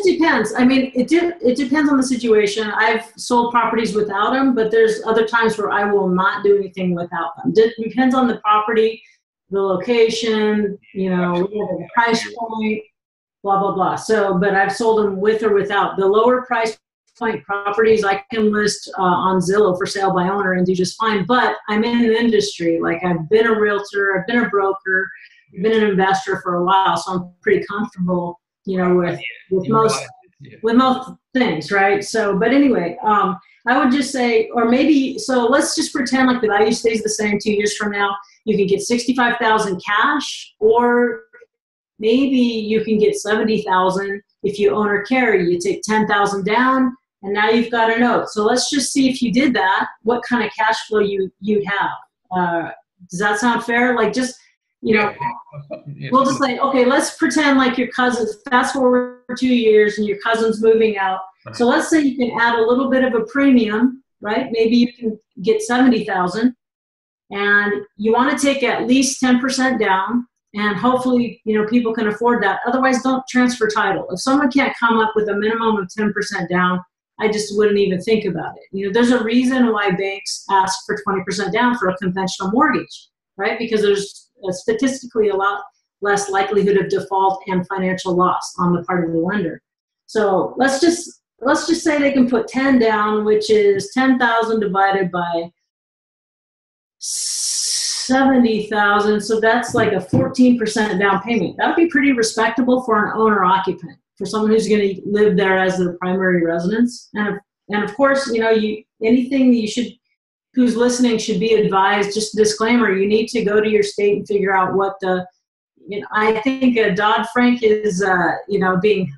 depends. I mean, it depends on the situation. I've sold properties without them, but there's other times where I will not do anything without them. It depends on the property, the location, the price point, blah blah blah. So, but I've sold them with or without. The lower price point properties I can list on Zillow for sale by owner and do just fine. But I'm in an industry, like I've been a realtor, I've been a broker, I've been an investor for a while, so I'm pretty comfortable, with most things, right? So, but anyway, I would just say, or maybe, so let's just pretend like the value stays the same 2 years from now. You can get 65,000 cash, or maybe you can get 70,000 if you own or carry. You take 10,000 down, and now you've got a note. So let's just see if you did that, what kind of cash flow you'd have. Does that sound fair? Like just, we'll just say, okay, let's pretend like your cousin's, fast forward 2 years and your cousin's moving out. So let's say you can add a little bit of a premium, right? Maybe you can get 70,000, and you want to take at least 10% down. And hopefully, people can afford that. Otherwise, don't transfer title. If someone can't come up with a minimum of 10% down, I just wouldn't even think about it. There's a reason why banks ask for 20% down for a conventional mortgage, right? Because there's statistically a lot less likelihood of default and financial loss on the part of the lender. So let's just say they can put 10 down, which is 10,000 divided by 70,000. So that's like a 14% down payment. That would be pretty respectable for an owner occupant, for someone who's going to live there as their primary residence. And of course, anything who's listening should be advised. Just a disclaimer: you need to go to your state and figure out what I think Dodd-Frank is, being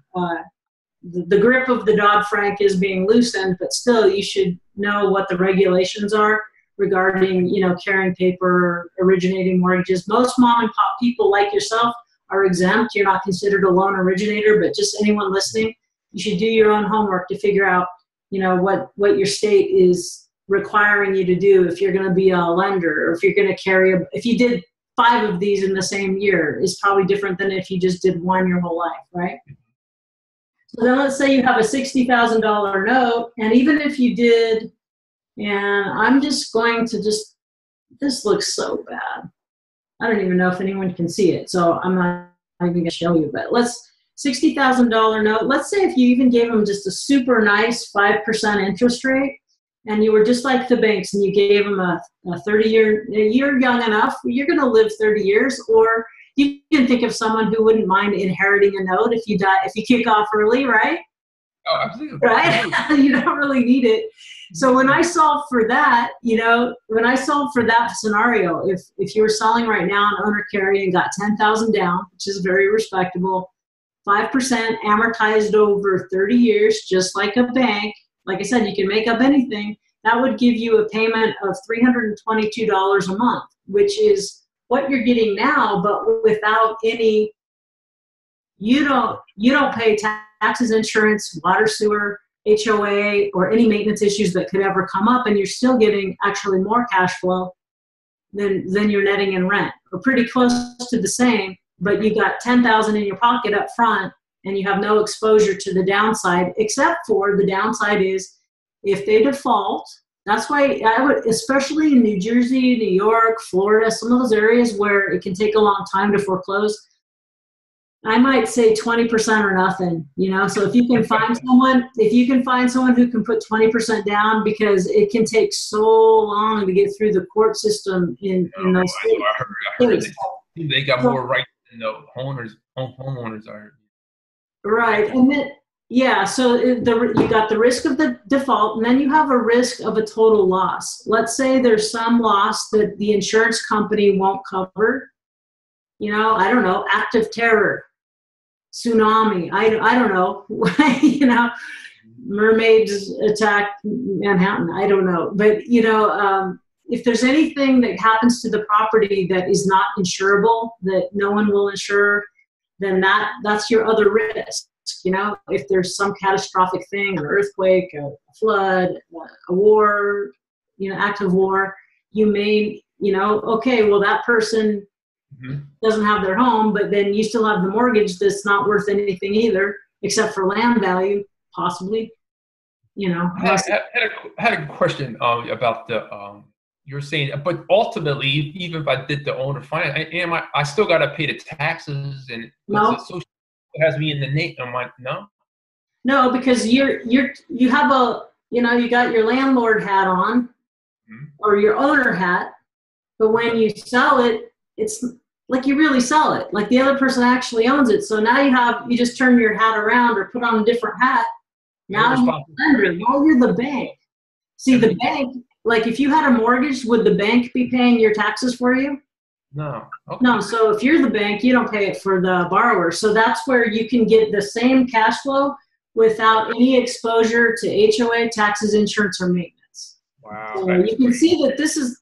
the grip of the Dodd-Frank is being loosened, but still, you should know what the regulations are regarding, carrying paper, originating mortgages. Most mom and pop people like yourself are exempt. You're not considered a loan originator, but just anyone listening, you should do your own homework to figure out, what your state is requiring you to do if you're going to be a lender, or if you're going to if you did 5 of these in the same year, is probably different than if you just did 1 your whole life, right? So then let's say you have a $60,000 note, and even if you did, and I'm just going to this looks so bad. I don't even know if anyone can see it, so I'm not even going to show you, but $60,000 note. Let's say if you even gave them just a super nice 5% interest rate, and you were just like the banks, and you gave them a 30-year, you're young enough, you're going to live 30 years, or You can think of someone who wouldn't mind inheriting a note if you die, if you kick off early, right? Oh, absolutely. Right? You don't really need it. So when I solve for that, when I solve for that scenario, if you were selling right now an owner carry and got 10,000 down, which is very respectable, 5% amortized over 30 years, just like a bank. Like I said, you can make up anything. That would give you a payment of $322 a month, which is what you're getting now, but without any, you don't pay taxes, insurance, water, sewer, HOA, or any maintenance issues that could ever come up, and you're still getting actually more cash flow than you're netting in rent, or pretty close to the same, but you got $10,000 in your pocket up front, and you have no exposure to the downside, except for the downside is if they default. That's why I would, especially in New Jersey, New York, Florida, some of those areas where it can take a long time to foreclose, I might say 20% or nothing, so if you can find someone who can put 20% down, because it can take so long to get through the court system in those states. I heard they got more rights than the homeowners are. Right. And then, so you got the risk of the default, and then you have a risk of a total loss. Let's say there's some loss that the insurance company won't cover. I don't know, act of terror, tsunami, I don't know, mermaids attack Manhattan, I don't know. But, if there's anything that happens to the property that is not insurable, that no one will insure, then that's your other risk. If there's some catastrophic thing, an earthquake, a flood, a war, active war, you may, okay, well, that person doesn't have their home, but then you still have the mortgage that's not worth anything either, except for land value, possibly. I had a question about the you're saying, but ultimately, even if I did the owner finance, I still got to pay the taxes, and no, it has me in the name. I'm like, no, because you have you got your landlord hat on, or your owner hat, but when you sell it, it's like you really sell it, like the other person actually owns it. So now you just turn your hat around or put on a different hat. Now you're the bank. See, the bank, like if you had a mortgage, would the bank be paying your taxes for you? No. Okay. No, so if you're the bank, you don't pay it for the borrower. So that's where you can get the same cash flow without any exposure to HOA, taxes, insurance, or maintenance. Wow. So you can see that this is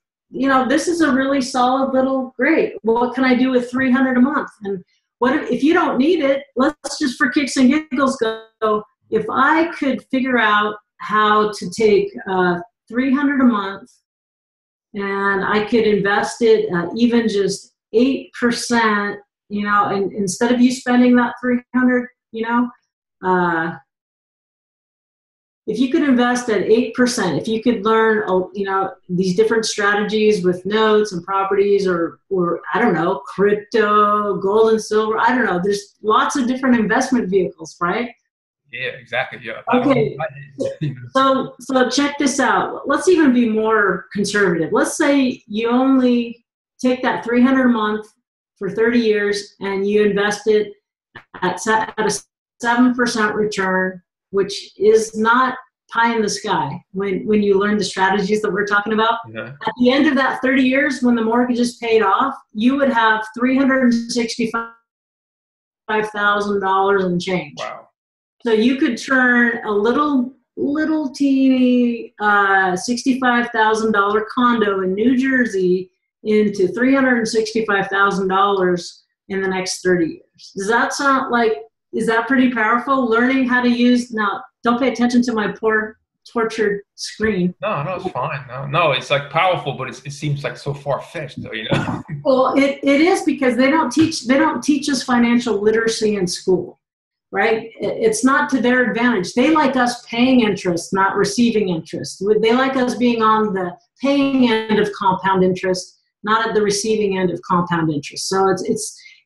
a really solid little, great. What can I do with $300 a month? And what if you don't need it? Let's just for kicks and giggles go. If I could figure out how to take $300 a month, and I could invest it even just 8%, and instead of you spending that $300, if you could invest at 8%, if you could learn, these different strategies with notes and properties, or I don't know, crypto, gold and silver, I don't know. There's lots of different investment vehicles, right? Yeah, exactly. Yeah. Okay. So check this out. Let's even be more conservative. Let's say you only take that $300 a month for 30 years and you invest it at a 7% return, which is not pie in the sky when you learn the strategies that we're talking about. Yeah. At the end of that 30 years, when the mortgage is paid off, you would have $365,000 and change. Wow. So you could turn a little teeny $65,000 condo in New Jersey into $365,000 in the next 30 years. Does that sound like, is that pretty powerful? Learning how to use, now don't pay attention to my poor tortured screen. No, it's fine. No, it's like powerful, but it seems like so far-fetched though, Well, it is, because they don't teach us financial literacy in school. Right? It's not to their advantage. They like us paying interest, not receiving interest. They like us being on the paying end of compound interest, not at the receiving end of compound interest. So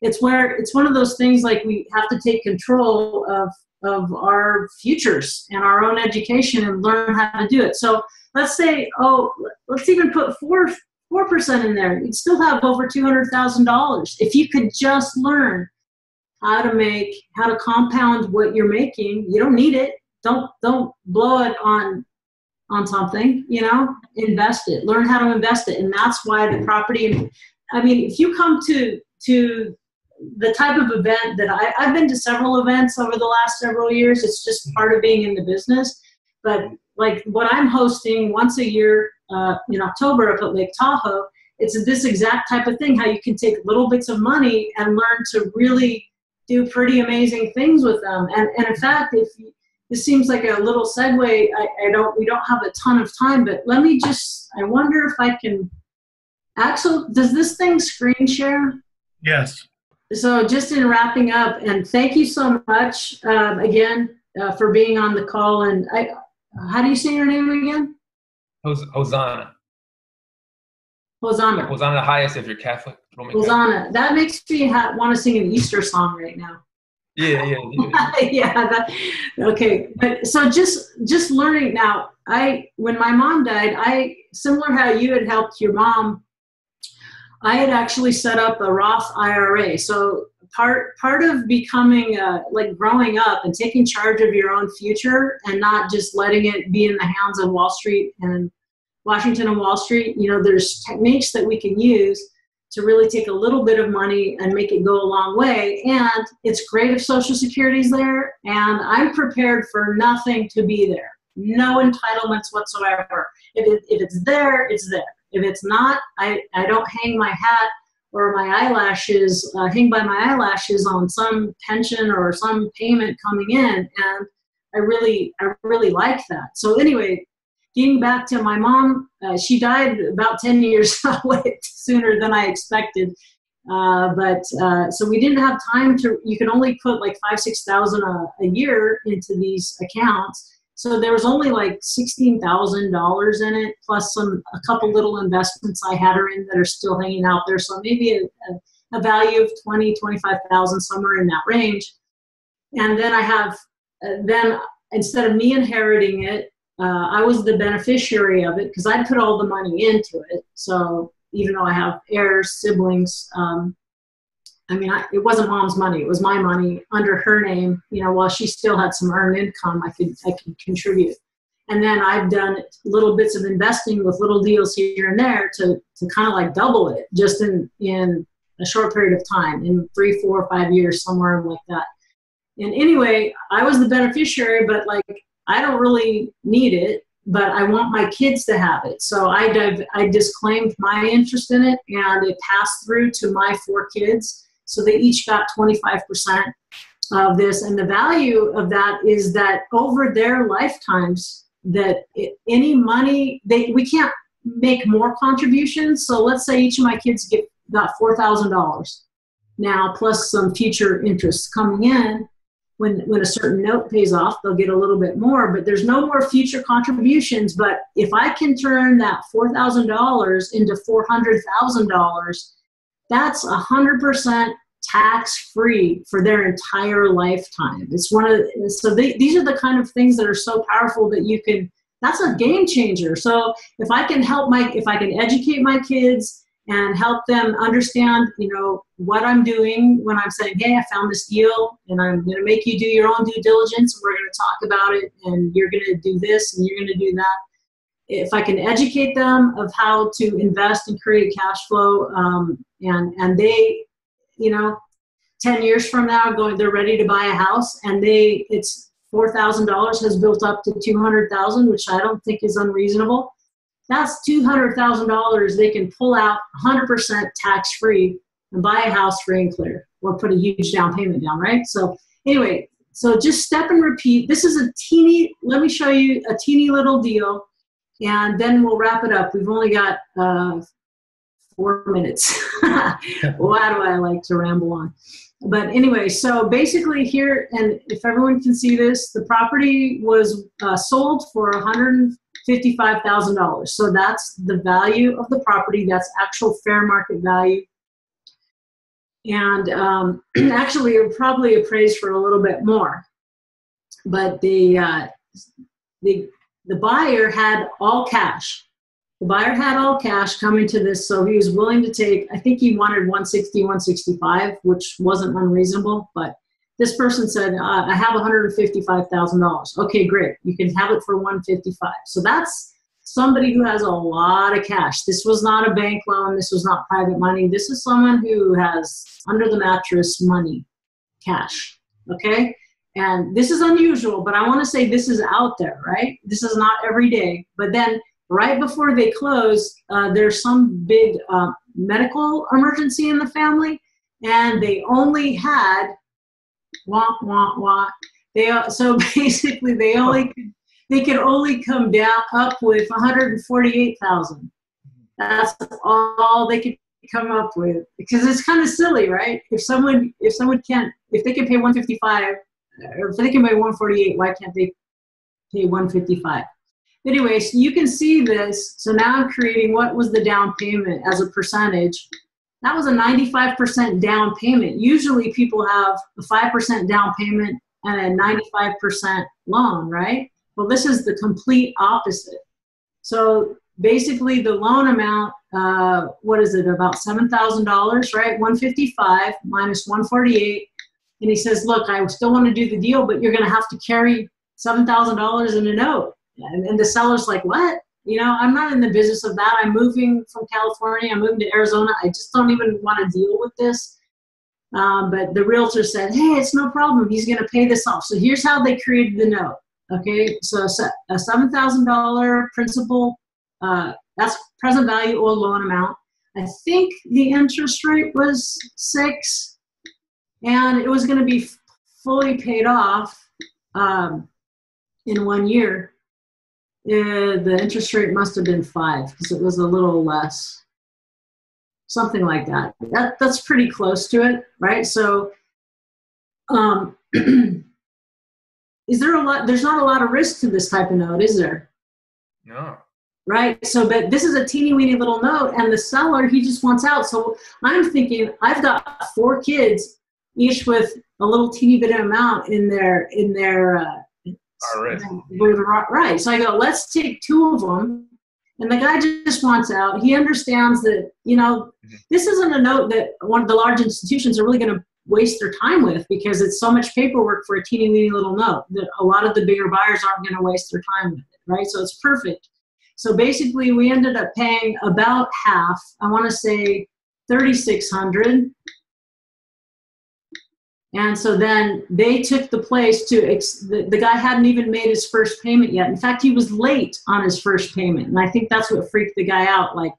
it's one of those things, like we have to take control of our futures and our own education and learn how to do it. So let's say, let's even put 4% in there. You'd still have over $200,000 if you could just learn how to compound what you're making. You don't need it. Don't blow it on something, invest it, learn how to invest it. And that's why the property, if you come to the type of event that I've been to several events over the last several years, it's just part of being in the business. But like what I'm hosting once a year in October up at Lake Tahoe, it's this exact type of thing, how you can take little bits of money and learn to really do pretty amazing things with them. And in fact, this seems like a little segue. We don't have a ton of time, but I wonder if I can, Axel, does this thing screen share? Yes. So just in wrapping up, and thank you so much again for being on the call. And how do you say your name again? Hosanna. Hosanna. Hosanna the highest if you're Catholic. Hosanna. That makes me want to sing an Easter song right now. Yeah. Yeah. Okay. But so just learning now. When my mom died, similar how you had helped your mom, I had actually set up a Roth IRA. So part of becoming like growing up and taking charge of your own future and not just letting it be in the hands of Wall Street and Washington and Wall Street, there's techniques that we can use to really take a little bit of money and make it go a long way. And it's great if Social Security's there, and I'm prepared for nothing to be there. No entitlements whatsoever. If it's there, it's there. If it's not, I don't hang my hat or my eyelashes, hang by my eyelashes on some pension or some payment coming in. And I really like that. So anyway, getting back to my mom, she died about 10 years sooner than I expected. So we didn't have time you can only put like $5,000-6,000 a year into these accounts. So there was only like $16,000 in it, plus a couple little investments I had her in that are still hanging out there. So maybe a value of $20,000-25,000, somewhere in that range. And then I have, instead of me inheriting it, I was the beneficiary of it because I put all the money into it. So even though I have heirs, siblings, it wasn't mom's money. It was my money under her name. While she still had some earned income, I could contribute. And then I've done little bits of investing with little deals here and there to kind of like double it just in a short period of time, in 3, 4, 5 years, somewhere like that. And anyway, I was the beneficiary, but like I don't really need it, but I want my kids to have it. So I disclaimed my interest in it, and it passed through to my 4 kids. So they each got 25% of this. And the value of that is that over their lifetimes, that any money, we can't make more contributions. So let's say each of my kids got $4,000 now, plus some future interest coming in. When a certain note pays off, they'll get a little bit more, but there's no more future contributions. But if I can turn that $4,000 into $400,000, that's 100% tax-free for their entire lifetime. It's these are the kind of things that are so powerful that that's a game changer. So if I can educate my kids and help them understand, what I'm doing when I'm saying, hey, I found this deal and I'm going to make you do your own due diligence. We're going to talk about it and you're going to do this and you're going to do that. If I can educate them of how to invest and create cash flow, and they, 10 years from now, they're ready to buy a house, and it's $4,000 has built up to $200,000, which I don't think is unreasonable. That's $200,000 they can pull out 100% tax-free and buy a house free and clear, or put a huge down payment down, right? So anyway, just step and repeat. This is let me show you a teeny little deal, and then we'll wrap it up. We've only got 4 minutes. Why do I like to ramble on? But anyway, so basically here, and if everyone can see this, the property was sold for $155,000. So that's the value of the property. That's actual fair market value. And actually, it probably appraised for a little bit more. But the buyer had all cash. The buyer had all cash coming to this, so he was willing to take, I think he wanted 160, 165, which wasn't unreasonable, but this person said, I have $155,000. Okay, great. You can have it for 155. So that's somebody who has a lot of cash. This was not a bank loan. This was not private money. This is someone who has under the mattress money, cash. Okay? And this is unusual, but I want to say this is out there, right? This is not every day. But then right before they close, there's some big medical emergency in the family, and they only had wah, wah, wah. So basically they could only come down up with 148,000. That's all they could come up with, because it's kind of silly, right? If they can pay 155, or if they can pay 148, why can't they pay 155? Anyway, so you can see this. So now I'm creating what was the down payment as a percentage. That was a 95% down payment. Usually people have a 5% down payment and a 95% loan, right? Well, this is the complete opposite. So basically the loan amount, what is it, about $7,000, right? 155 minus 148. And he says, look, I still want to do the deal, but you're going to have to carry $7,000 in a note. And the seller's like, what? You know, I'm not in the business of that. I'm moving from California. I'm moving to Arizona. I just don't even want to deal with this. But the realtor said, hey, it's no problem. He's going to pay this off. So here's how they created the note. Okay, so a $7,000 principal, that's present value or loan amount. I think the interest rate was 6, and it was going to be fully paid off in 1 year. The interest rate must have been 5 because it was a little less, something like that. That's pretty close to it, right? So, is there a lot? There's not a lot of risk to this type of note, is there? No. Right. So, but this is a teeny weeny little note, and the seller, he just wants out. So I'm thinking, I've got 4 kids, each with a little teeny bit of amount in their right. So I go, let's take 2 of them. And the guy just wants out. He understands that, you know, this isn't a note that one of the large institutions are really going to waste their time with, because it's so much paperwork for a teeny weeny little note that a lot of the bigger buyers aren't going to waste their time with it, right? So it's perfect. So basically we ended up paying about half, I want to say $3,600. And so then they took the place to, the guy hadn't even made his first payment yet. In fact, he was late on his first payment. And I think that's what freaked the guy out. Like,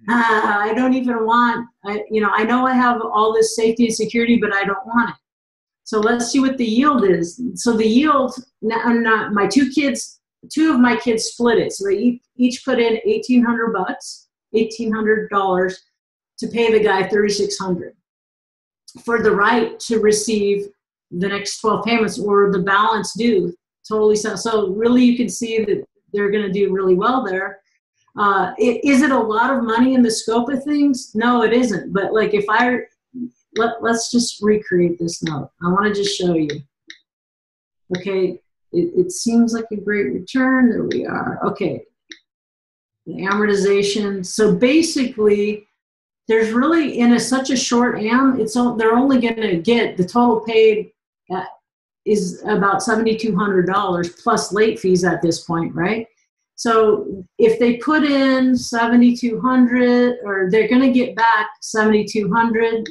I don't even want, I know I have all this safety and security, but I don't want it. So let's see what the yield is. So the yield, my 2 kids, 2 of my kids split it. So they each put in $1,800 to pay the guy $3,600 for the right to receive the next 12 payments, or the balance due. Totally. So really you can see that they're going to do really well there. Is it a lot of money in the scope of things? No, it isn't. But like if let's just recreate this note. I want to just show you. Okay. It seems like a great return. There we are. Okay. The amortization. So basically, there's really, in such a short am, they're only going to get the total paid is about $7,200 plus late fees at this point, right? So if they put in $7,200, or they're going to get back $7,200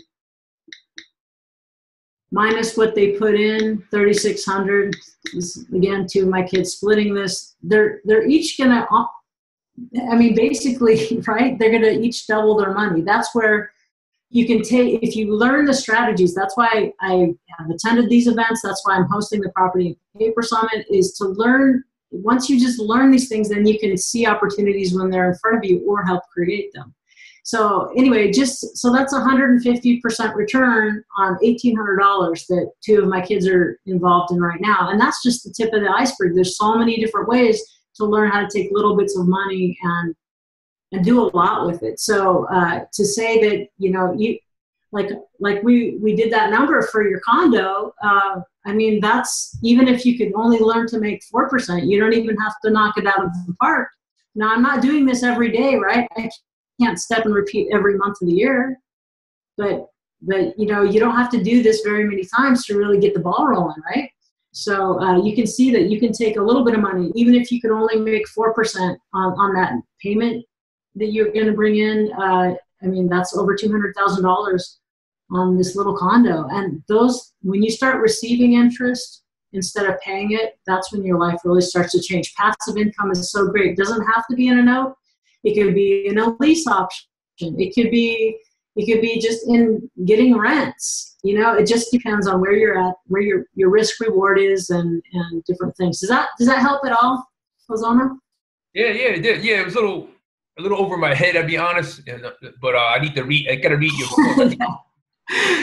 minus what they put in, $3,600. Again, 2 of my kids splitting this. They're each going to, I mean, basically, right? They're going to each double their money. That's where you can take, if you learn the strategies, that's why I have attended these events. That's why I'm hosting the Property and Paper Summit, is to learn. Once you just learn these things, then you can see opportunities when they're in front of you or help create them. So anyway, so that's 150% return on $1,800 that 2 of my kids are involved in right now. And that's just the tip of the iceberg. There's so many different ways to learn how to take little bits of money and do a lot with it. So to say that, you know, you like we did that number for your condo, I mean, that's, even if you could only learn to make 4%, you don't even have to knock it out of the park. Now, I'm not doing this every day, right? I can't step and repeat every month of the year, but you don't have to do this very many times to really get the ball rolling, right? So you can see that you can take a little bit of money, even if you can only make 4% on that payment that you're going to bring in. That's over $200,000 on this little condo. And when you start receiving interest instead of paying it, that's when your life really starts to change. Passive income is so great. It doesn't have to be in a note. It could be in a lease option. It could be just in getting rents. It just depends on where you're at, where your risk reward is, and different things. Does that help at all, Hosanna? Yeah, it did. Yeah, it was a little over my head, I'll be honest. But I need to read. I gotta read your book.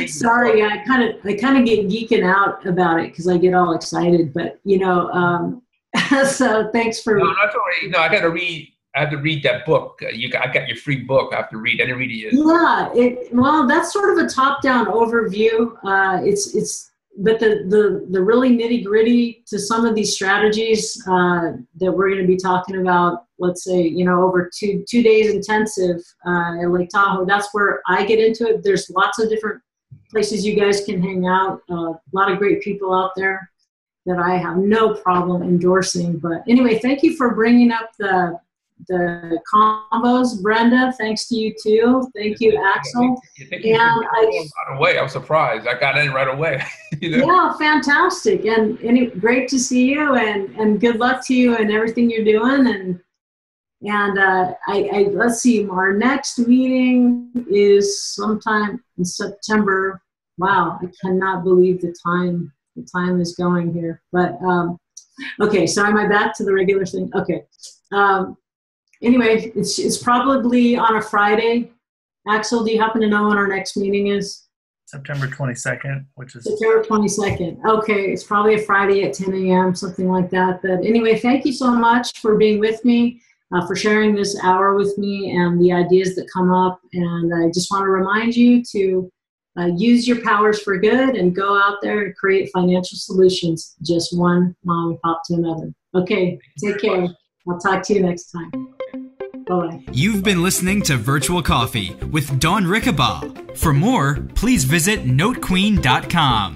Sorry, I kind of get geeking out about it because I get all excited. But so thanks for. No, that's all right. No, I gotta read. I have to read that book. I got your free book. I have to read. I didn't read it yet. Yeah, that's sort of a top-down overview. But the really nitty-gritty to some of these strategies that we're going to be talking about, let's say, over two days intensive at Lake Tahoe, that's where I get into it. There's lots of different places you guys can hang out. A lot of great people out there that I have no problem endorsing. But anyway, thank you for bringing up the combos, Brenda. Thanks to you too. Thank you, Axel. Right away. I was surprised. I got in right away. Yeah, fantastic. And great to see you, and good luck to you and everything you're doing. And I let's see. Our next meeting is sometime in September. Wow, I cannot believe the time is going here. But okay, so am I back to the regular thing? Okay. Anyway, it's probably on a Friday. Axel, do you happen to know when our next meeting is? September 22nd, which is September 22nd. Okay, it's probably a Friday at 10 a.m., something like that. But anyway, thank you so much for being with me, for sharing this hour with me and the ideas that come up. And I just want to remind you to use your powers for good and go out there and create financial solutions, just one mom and pop to another. Okay, take care. I'll talk to you next time. Bye. You've been listening to Virtual Coffee with Dawn Rickabaugh. For more, please visit notequeen.com.